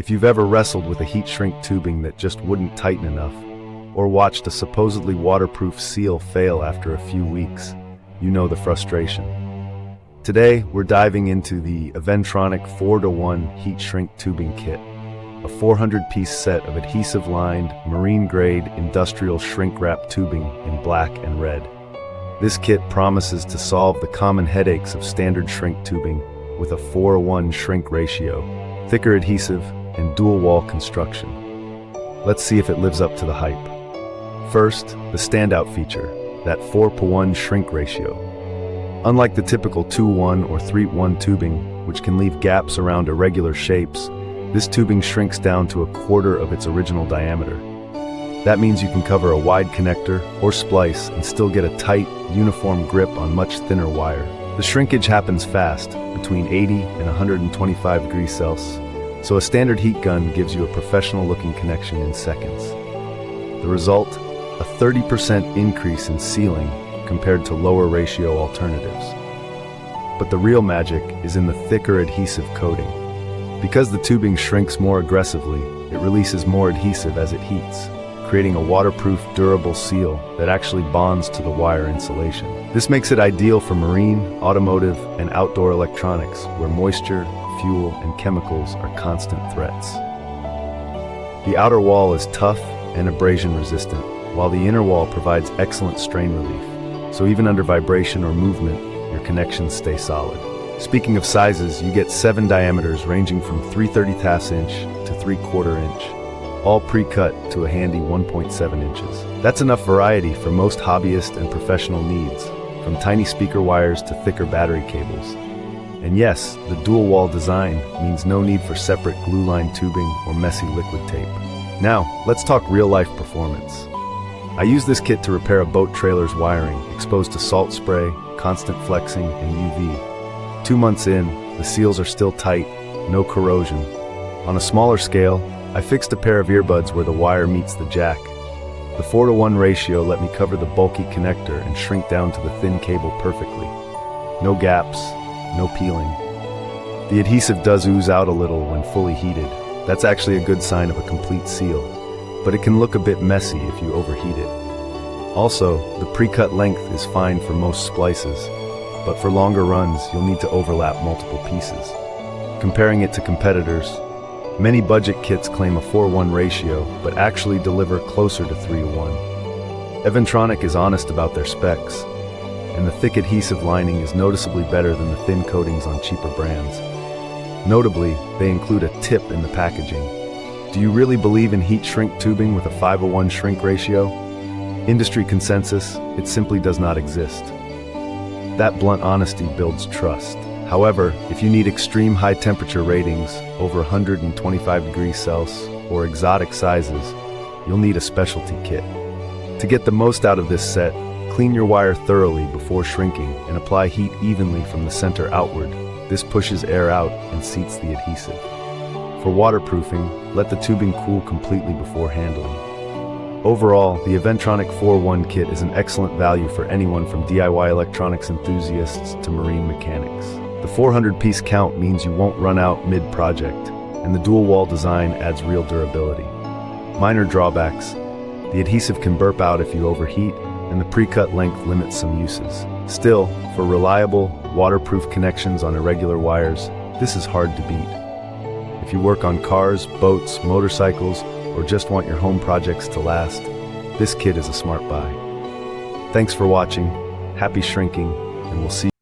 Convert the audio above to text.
If you've ever wrestled with a heat shrink tubing that just wouldn't tighten enough, or watched a supposedly waterproof seal fail after a few weeks, you know the frustration. Today, we're diving into the Eventronic 4:1 heat shrink tubing kit, a 400-piece set of adhesive-lined, marine-grade industrial shrink-wrap tubing in black and red. This kit promises to solve the common headaches of standard shrink tubing with a 4:1 shrink ratio, thicker adhesive, and dual-wall construction. Let's see if it lives up to the hype. First, the standout feature, that 4:1 shrink ratio. Unlike the typical 2:1 or 3:1 tubing, which can leave gaps around irregular shapes, this tubing shrinks down to a quarter of its original diameter. That means you can cover a wide connector or splice and still get a tight, uniform grip on much thinner wire. The shrinkage happens fast, between 80 and 125 degrees Celsius, so a standard heat gun gives you a professional-looking connection in seconds. The result? A 30% increase in sealing compared to lower ratio alternatives. But the real magic is in the thicker adhesive coating. Because the tubing shrinks more aggressively, it releases more adhesive as it heats, creating a waterproof, durable seal that actually bonds to the wire insulation. This makes it ideal for marine, automotive, and outdoor electronics, where moisture, fuel, and chemicals are constant threats. The outer wall is tough and abrasion-resistant, while the inner wall provides excellent strain relief, so even under vibration or movement, your connections stay solid. Speaking of sizes, you get 7 diameters ranging from 3/32 inch to 3/4 inch, all pre-cut to a handy 1.7 inches. That's enough variety for most hobbyist and professional needs, from tiny speaker wires to thicker battery cables. And yes, the dual-wall design means no need for separate glue-lined tubing or messy liquid tape. Now, let's talk real-life performance. I use this kit to repair a boat trailer's wiring, exposed to salt spray, constant flexing, and UV. 2 months in, the seals are still tight, no corrosion. On a smaller scale, I fixed a pair of earbuds where the wire meets the jack. The 4:1 ratio let me cover the bulky connector and shrink down to the thin cable perfectly. No gaps, no peeling. The adhesive does ooze out a little when fully heated. That's actually a good sign of a complete seal, but it can look a bit messy if you overheat it. Also, the pre-cut length is fine for most splices, but for longer runs, you'll need to overlap multiple pieces. Comparing it to competitors, many budget kits claim a 4:1 ratio, but actually deliver closer to 3:1. Eventronic is honest about their specs, and the thick adhesive lining is noticeably better than the thin coatings on cheaper brands. Notably, they include a tip in the packaging. Do you really believe in heat shrink tubing with a 5:1 shrink ratio? Industry consensus, it simply does not exist. That blunt honesty builds trust. However, if you need extreme high temperature ratings, over 125 degrees Celsius, or exotic sizes, you'll need a specialty kit. To get the most out of this set, clean your wire thoroughly before shrinking and apply heat evenly from the center outward. This pushes air out and seats the adhesive. For waterproofing, let the tubing cool completely before handling. Overall, the Eventronic 4:1 kit is an excellent value for anyone from DIY electronics enthusiasts to marine mechanics. The 400-piece count means you won't run out mid-project, and the dual-wall design adds real durability. Minor drawbacks: the adhesive can burp out if you overheat, and the pre-cut length limits some uses. Still, for reliable, waterproof connections on irregular wires, this is hard to beat. If you work on cars, boats, motorcycles, or just want your home projects to last, this kit is a smart buy. Thanks for watching, happy shrinking, and we'll see you